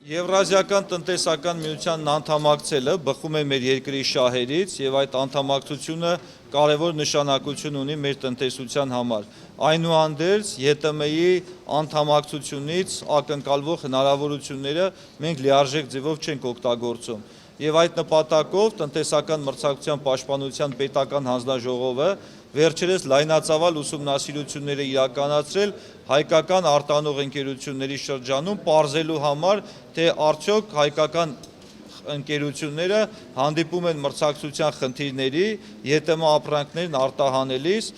Եվրազիական տնտեսական միությանն անդամակցելը բխում է մեր երկրի շահերից եւ այդ անդամակցությունը կարևոր նշանակություն ունի մեր տնտեսության համար։ Այնուհանդերձ ԵՏՄ-ի անդամակցությունից ակնկալվող հնարավորությունները մենք լիարժեք ձևով չենք օգտագործում։ Եվ այդ նպատակով տնտեսական մրցակցության պաշտպանության պետական հանձնաժողովը վերջերս լայնածավալ ուսումնասիրություններ է իրականացրել հայկական արտանող ընկերությունների շրջանում պարզելու համար, թե արդյոք հայկական ընկերությունները հանդիպում են մրցակցության խնդիրների, ԵՏՄ ապրանքներն արտահանելիս,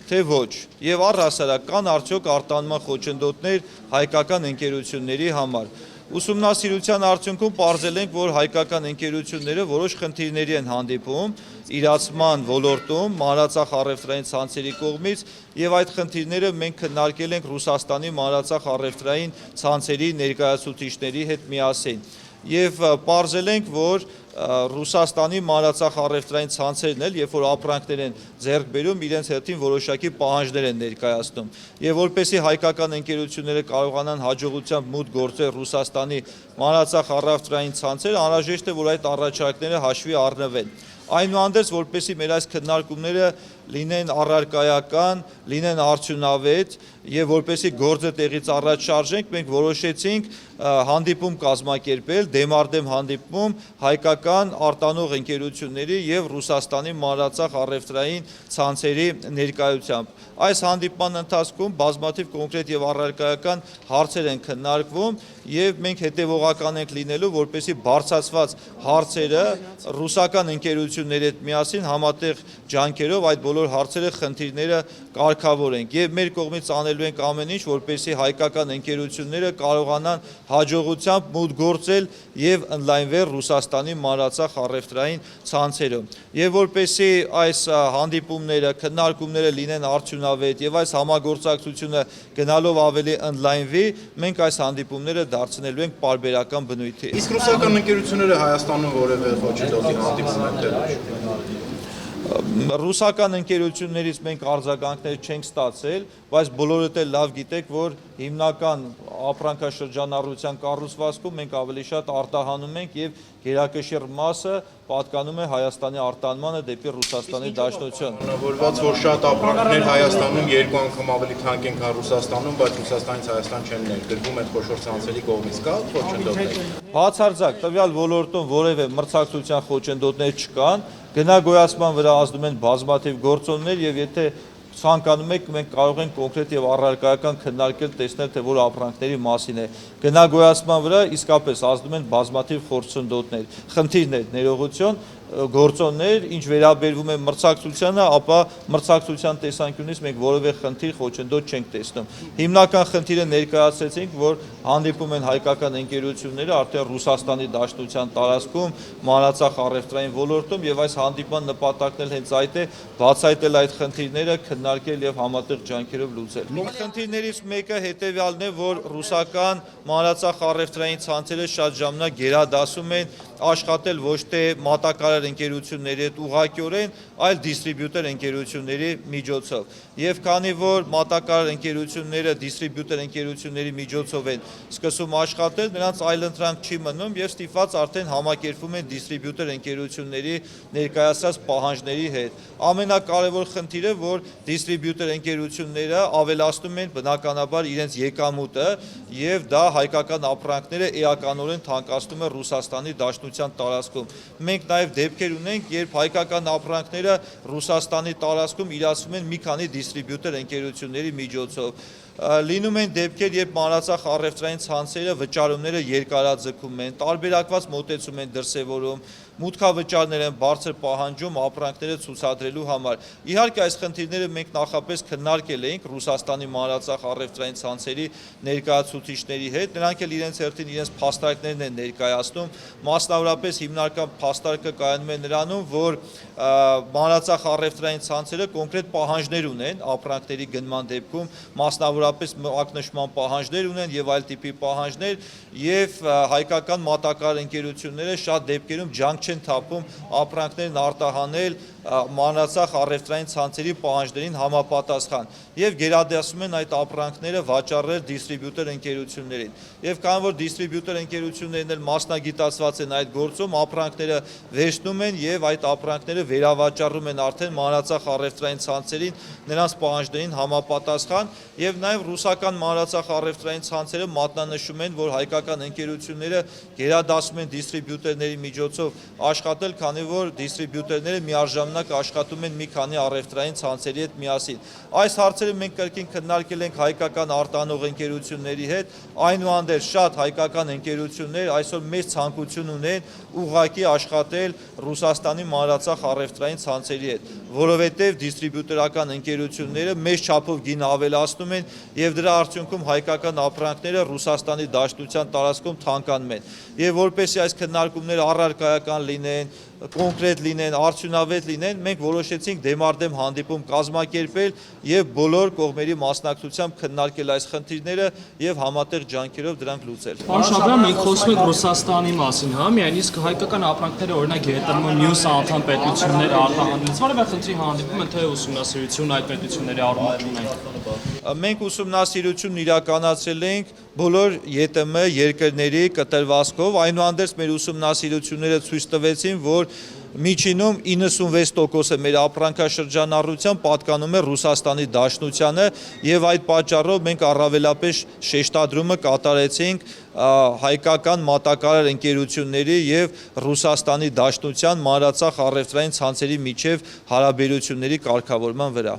թե ոչ, եւ առհասարակ կան արդյոք արտանման խոչընդոտներ հայկական ընկերությունների համար։ Ուսումնասիրության արդյունքում պարզել ենք, որ հայկական ընկերությունները որոշ խնդիրների են հանդիպում իրացման ոլորտում, մանրածախ առևտրային ցանցերի կողմից, եւ այդ խնդիրները մենք քննարկել ենք Ռուսաստանի մանրածախ առևտրային ցանցերի ներկայացուցիչների հետ միասին։ Եվ պարզել ենք, որ Ռուսաստանի մանրածախ առևտրային ցանցերն էլ, երբ որ ապրանքներ են ձեռք բերում, իրենց հետին որոշակի պահանջներ են ներկայացնում։ Եվ որպեսզի հայկական ընկերությունները կարողանան հաջողությամբ մուտք գործել Ռուսաստանի մանրածախ առևտրային ցանցեր, անհրաժեշտ է, որ այդ առաջարկները հաշվի առնվեն։ Այնուհանդերձ, որպեսզի մեր այս քննարկումները լինեն առարկայական, լինեն արդյունավետ եւ որպեսզի գործը տեղից առաջ շարժենք, մենք որոշեցինք հանդիպում կազմակերպել, դեմարդեմ հանդիպում հայկական արտանող ընկերությունների եւ Ռուսաստանի մանրածախ առևտրային ցանցերի ներկայությամբ։ Այս հանդիպման ընթացքում բազմաթիվ կոնկրետ եւ առարկայական հարցեր են քննարկվում եւ մենք հետեւողական ենք լինելու, որպեսզի բարձրացված հարցերը ռուսական ընկերությունների հետ միասին համատեղ ջանքերով այդ բոլոր հարցերը, խնդիրները կարգավորենք եւ մեր կողմից անելու ենք ամեն ինչ, որպեսզի հայկական ընկերությունները կարողանան հաջողությամբ մուտք գործել եւ ընդլայնվել Ռուսաստանի մանրածախ առևտրային ցանցերում։ Եվ որպեսզի այս հանդիպումները, քննարկումները լինեն արդյունավետ եւ այս համագործակցությունը գնալով ավելի ընդլայնվի, մենք այս հանդիպումները դարձնելու ենք պարբերական բնույթի։ Իսկ ռուսական ընկերությունները Հայաստանում որևէ խոչընդոտի հանդիպում են տվել։ Ռուսական ընկերություններից մենք արձագանքներ չենք ստացել, բայց բոլորդ էլ լավ գիտեք, որ հիմնական ապրանքաշրջանառության կառուցվածքում մենք ավելի շատ արտահանում ենք եւ գերակշիռ մասը պատկանում է Հայաստանի արտահանմանը դեպի Ռուսաստանի Դաշնություն։ Որված որ շատ ապրանքներ Հայաստանում երկու անգամ ավելի թանկ են, քան Ռուսաստանում, բայց Ռուսաստանից Հայաստան չեն ներկրվում այդ խոշոր ցանցերի կողմից կա խոչընդոտներ։ Բացարձակ տվյալ ոլորտում որևէ մրցակցության խոչընդոտներ չկան, գնագոյացման վրա ազդում են բազմաթիվ գործոններ եւ եթե ցանկանում եք մենք կարող ենք կոնկրետ եւ առարկայական քննարկել տեսնել թե որ ապրանքների մասին է գնագոյացման վրա իսկապես ազդում են բազմաթիվ խոչընդոտներ, խնդիրներ, ներողություն, գործոններ, ինչ վերաբերվում է մրցակցությանը, ապա մրցակցության տեսանկյունից մենք որևէ խնդիր խոչընդոտ չենք տեսնում։ Հիմնական խնդիրը ներկայացրեցինք, որ հանդիպում են հայկական ընկերությունները արդեն Ռուսաստանի Դաշնության տարածքում, մանրածախ առևտրային ոլորտում եւ այս հանդիպման նպատակն էլ հենց այդ է բացահայտել այդ խնդիրները, քննարկել եւ համատեղ ջանքերով լուծել։ Խնդիրներից մեկը հետեւյալն է, որ ռուսական մանրածախ առևտրային ցանցերը շատ ժամանակ գերադասում են աշխատել ոչ թե մատակարար ընկերությունների հետ ուղղակիորեն, այլ դիստրիբյուտեր ընկերությունների միջոցով։ Եվ քանի որ մատակարար ընկերությունները դիստրիբյուտեր ընկերությունների միջոցով են սկսում աշխատել, նրանց այլընտրանք չի մնում եւ ստիպված արդեն համակերպվում են դիստրիբյուտեր ընկերությունների ներկայացած պահանջների հետ։ Ամենակարևոր խնդիրը, որ դիստրիբյուտեր ընկերությունները ավելացնում են բնականաբար իրենց եկամուտը եւ դա հայկական ապրանքները էականորեն թանկացնում է Ռուսաստանի Դաշնության տարածքում։ Մենք նաեւ դեպքեր ունենք, երբ հայկական ապրանքները Ռուսաստանի տարածքում իրացվում են մի քանի դիստրիբյուտեր ընկերությունների միջոցով։ Լինում են դեպքեր, երբ մանրածախ առևտրային ցանցերը վճարումները երկարաձգում են, տարբերակված մոտեցում են դրսևորում, մուտքավճարներ են բարձր պահանջում ապրանքները ցուցադրելու համար։ Իհարկե այս խնդիրները մենք նախապես քննարկել էինք Ռուսաստանի մանրածախ առևտրային ցանցերի ներկայացուցիչների հետ, նրանք էլ իրենց հերթին իրենց փաստարկներն են ներկայացնում, մասնավորապես հիմնական փաստարկը կայանում է նրանում, որ մանրածախ առևտրային ցանցերը կոնկրետ պահանջներ ունեն ապրանքների գնման դեպքում, մասնավորապես ակնշման պահանջներ ունեն եւ այլ տիպի պահանջներ եւ հայկական մատակարար ընկերությունները շատ դեպքերում ջանք չեն թափում ապրանքներն արտահանել մանրածախ առևտրային ցանցերի պահանջներին համապատասխան եւ գերադասում են այդ ապրանքները վաճառել դիստրիբյուտոր ընկերություններին եւ քանի որ դիստրիբյուտոր ընկերություններն էլ մասնագիտացված են այդ գործում ապրանքները վերցնում են եւ այդ ապրանքները վերավաճառում են արդեն մանրածախ առևտրային ցանցերին նրանց պահանջներին համապատասխան եւ նաեւ ռուսական մանրածախ առևտրային ցանցերը մատնանշում են որ հայկական ընկերությունները գերադասում են դիստրիբյուտորների միջոցով աշխատել քանի որ դիստրիբյուտորները միաժամանակ աշխատում են մի քանի առևտրային ցանցերի հետ միասին այս հարցերը մենք կրկին քննարկել ենք հայկական արտանող ընկերությունների հետ այնուհանդերձ շատ հայկական ընկերություններ այսօր մեծ ցանկություն ունեն ուղղակի աշխատել Ռուսաստանի մանրածախ առևտրային ցանցերի հետ որովհետև դիստրիբյուտորական ընկերությունները մեծ չափով գինը ավելացնում են եւ դրա արդյունքում հայկական ապրանքները Ռուսաստանի Դաշնության տարածքում թանկանում են եւ որպեսզի այս քննարկումները առարկայական լինեն կոնկրետ լինեն, արդյունավետ լինեն, մենք որոշեցինք դեմարդեմ հանդիպում կազմակերպել եւ բոլոր կողմերի մասնակցությամբ քննարկել այս խնդիրները եւ համատեղ ջանքերով դրանք լուծել։ Պարոն Շաբրյան, մենք խոսում ենք Ռուսաստանի մասին, հա, միայն իսկ հայկական ապրանքները օրինակ ԵՏՄ մյուս անդամ պետությունները արտահանելիս որևէ խնդրի հանդիպում են թե ուսումնասիրություն այդ պետությունների առումով ունեն։ Մենք ուսումնասիրություն իրականացրել ենք բոլոր ԵՏՄ երկրների կտրվածքով, այնուհանդերձ մեր ուսումնասիրությունները ցույց տվեցին, որ միջինում 96% մեր ապրանքաշրջանառության պատկանում է Ռուսաստանի Դաշնությանը եւ այդ պատճառով մենք առավելապես շեշտադրումը կատարեցինք հայկական մատակարար ընկերությունների եւ Ռուսաստանի Դաշնության մանրածախ առևտրային ցանցերի միջև հարաբերությունների կարգավորման վրա։